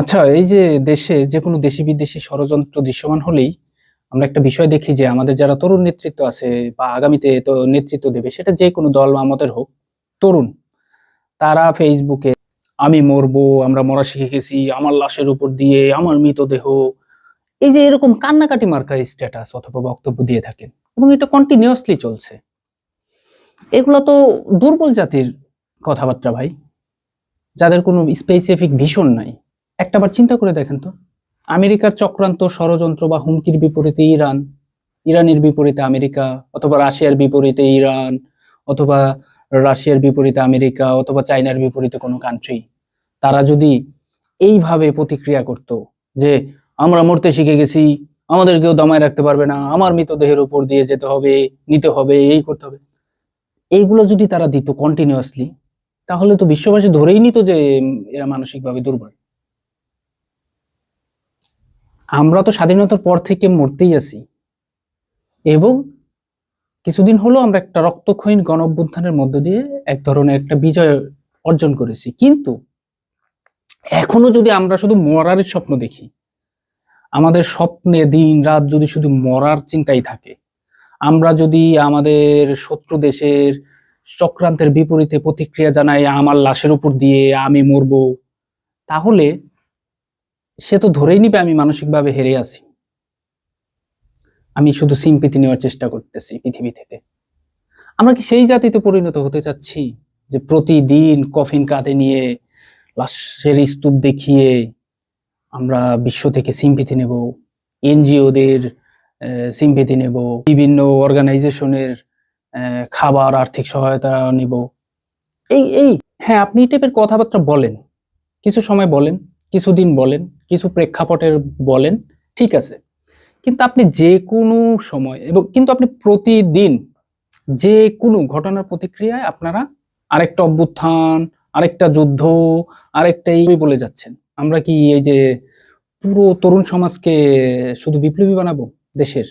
আচ্ছা, এই যে দেশে যে কোনো দেশি বিদেশি ষড়যন্ত্র দৃশ্যমান হলেই আমরা একটা বিষয় দেখি যে আমাদের যারা তরুণ নেতৃত্ব আছে বা আগামীতে তো নেতৃত্ব দেবে, সেটা যে কোনো দল বা আমাদের হোক, তরুণ, তারা ফেসবুকে আমি মরবো, আমরা মরা শিখে গেছি, আমার লাশের উপর দিয়ে আমার মৃতদেহ, এই যে এরকম কান্নাকাটি মার্কা স্ট্যাটাস অথবা বক্তব্য দিয়ে থাকেন এবং এটা কন্টিনিউয়াসলি চলছে। এগুলো তো দুর্বল জাতির কথাবার্তা ভাই, যাদের কোনো স্পেসিফিক ভিশন নাই। একটাবার চিন্তা করে দেখেন তো, আমেরিকার চক্রান্ত ষড়যন্ত্র বা হুমকির বিপরীতে ইরান, ইরানের বিপরীতে আমেরিকা, অথবা রাশিয়ার বিপরীতে ইরান, অথবা রাশিয়ার বিপরীতে আমেরিকা, অথবা চায়নার বিপরীতে কোনো কান্ট্রি, তারা যদি এইভাবে প্রতিক্রিয়া করত যে আমরা মরতে শিখে গেছি, আমাদের কেউ দমায় রাখতে পারবে না, আমার মৃতদেহের উপর দিয়ে যেতে হবে, নিতে হবে, এই করতে হবে, এইগুলো যদি তারা দিত কন্টিনিউয়াসলি, তাহলে তো বিশ্ববাসী ধরেই নিত যে এরা মানসিকভাবে দুর্বল। আমরা তো স্বাধীনতার পর থেকে মরতেই আছি, এবং কিছুদিন হলো আমরা একটা রক্তক্ষয়ী গণ অভ্যুত্থানের মধ্য দিয়ে এক ধরনের একটা বিজয় অর্জন করেছি, কিন্তু এখনো যদি আমরা শুধু মরার স্বপ্ন দেখি, আমাদের স্বপ্নে দিন রাত যদি শুধু মরার চিন্তাই থাকে, আমরা যদি আমাদের শত্রু দেশের চক্রান্তের বিপরীতে প্রতিক্রিয়া জানাই আমার লাশের উপর দিয়ে আমি মরবো, তাহলে সে তো ধরেই নিবে আমি মানসিকভাবে হেরে আছি, আমি শুধু সিম্পিতি নেওয়ার চেষ্টা করতেছি পৃথিবী থেকে। আমরা কি সেই জাতিতে পরিণত হতে চাচ্ছি যে প্রতিদিন কফিন কাঁধে নিয়ে লাশের স্তূপ দেখিয়ে আমরা বিশ্ব থেকে সিম্পিতি নেব, এনজিওদের সিম্পিতি নেব, বিভিন্ন অর্গানাইজেশনের খাবার আর্থিক সহায়তা নেব, এই এই হ্যাঁ, আপনি এই টাইপের কথাবার্তা বলেন, কিছু সময় বলেন, কিছুদিন বলেন, কিছু প্রেক্ষাপটের বলেন, ঠিক আছে, কিন্তু আপনি যে কোনো সময় এবং কিন্তু আপনি প্রতিদিন যে কোনো ঘটনার প্রতিক্রিয়ায় আপনারা আরেকটা অভ্যুত্থান, আরেকটা যুদ্ধ, আরেকটা এই বলে যাচ্ছেন। আমরা কি এই যে পুরো তরুণ সমাজকে শুধু বিপ্লবী বানাবো দেশের?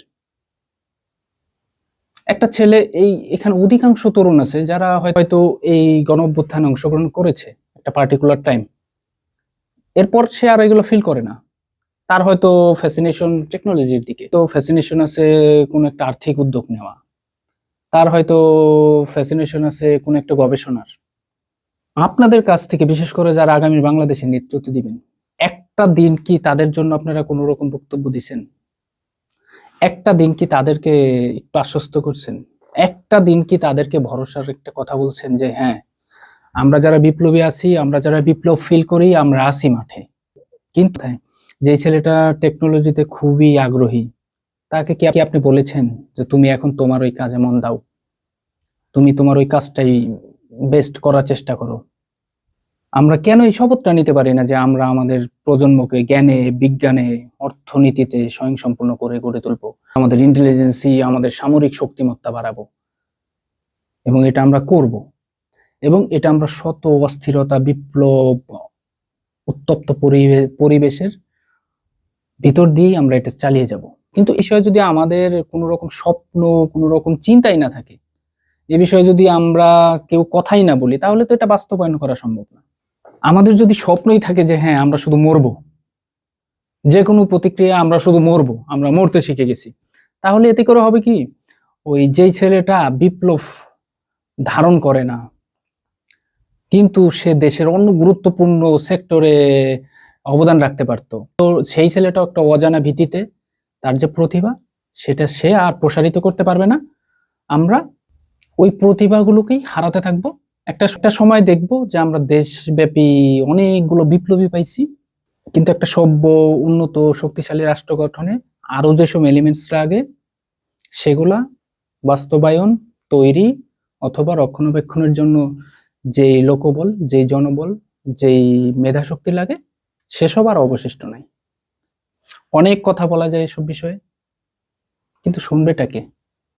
একটা ছেলে, এই এখানে অধিকাংশ তরুণ আছে যারা হয়তো এই গণ অভ্যুত্থানে অংশগ্রহণ করেছে একটা পার্টিকুলার টাইম, এরপর সে আর এগুলো ফিল করে না। তার হয়তো ফ্যাসিনেশন টেকনোলজির দিকে, তো ফ্যাসিনেশন আছে কোন একটা আর্থিক উদ্যোগ নেওয়া, তার হয়তো ফ্যাসিনেশন আছে কোন একটা গবেষণার। আপনাদের কাছ থেকে, বিশেষ করে যারা আগামী বাংলাদেশের নেতৃত্ব দিবেন, একটা দিন কি তাদের জন্য আপনারা কোনো রকম বক্তব্য দিছেন? একটা দিন কি তাদেরকে একটু আশ্বস্ত করছেন? একটা দিন কি তাদেরকে ভরসার একটা কথা বলছেন যে হ্যাঁ, আমরা যারা বিপ্লবী আছি, আমরা যারা বিপ্লব ফিল করি, আমরা আছি মাঠে? কিন্তু হ্যাঁ, যে ছেলেটা টেকনোলজিতে খুবই আগ্রহী, তাকে কি আপনি বলেছেন যে তুমি এখন তোমার ওই কাজে মন দাও, তুমি তোমার ওই কাজটাই বেস্ট করার চেষ্টা করো? আমরা কেন এই শপথটা নিতে পারি না যে আমরা আমাদের প্রজন্মকে জ্ঞানে, বিজ্ঞানে, অর্থনীতিতে স্বয়ংসম্পূর্ণ করে গড়ে তুলবো, আমাদের ইন্টেলিজেন্সি, আমাদের সামরিক শক্তিমত্তা বাড়াবো, এবং এটা আমরা করব, এবং এটা আমরা শত অস্থিরতা, বিপ্লব, উত্তপ্ত পরিবেশের ভিতর দিয়েই আমরা এটা চালিয়ে যাব। কিন্তু এই বিষয়ে যদি আমাদের কোনো রকম স্বপ্ন, কোনো রকম চিন্তাই না থাকে, এ বিষয়ে যদি আমরা কেউ কথাই না বলি, তাহলে তো এটা বাস্তবায়ন করা সম্ভব না। আমাদের যদি স্বপ্নই থাকে যে হ্যাঁ আমরা শুধু মরবো, যে কোনো প্রতিক্রিয়া আমরা শুধু মরবো, আমরা মরতে শিখে গেছি, তাহলে এতে করে হবে কি, ওই যেই ছেলেটা বিপ্লব ধারণ করে না, কিন্তু সে দেশের অন্য গুরুত্বপূর্ণ সেক্টরে অবদান রাখতে পারতো, তো সেই ছেলেটাও একটা অজানা ভীতিতে তার যে প্রতিভা, সেটা সে আর প্রসারিত করতে পারবে না। আমরা ওই প্রতিভাগুলোকেই হারাতে থাকবো। একটা সময় দেখবো যে আমরা দেশব্যাপী অনেকগুলো বিপ্লবী পাইছি, কিন্তু একটা সভ্য, উন্নত, শক্তিশালী রাষ্ট্র গঠনে আরো যেসব এলিমেন্টস লাগে, সেগুলা বাস্তবায়ন, তৈরি অথবা রক্ষণাবেক্ষণের জন্য যেই লোকবল, যেই জনবল, যেই মেধাশক্তি লাগে, সেসব আর অবশিষ্ট নাই। অনেক কথা বলা যায় এসব বিষয়ে, কিন্তু শুনবেটা কে?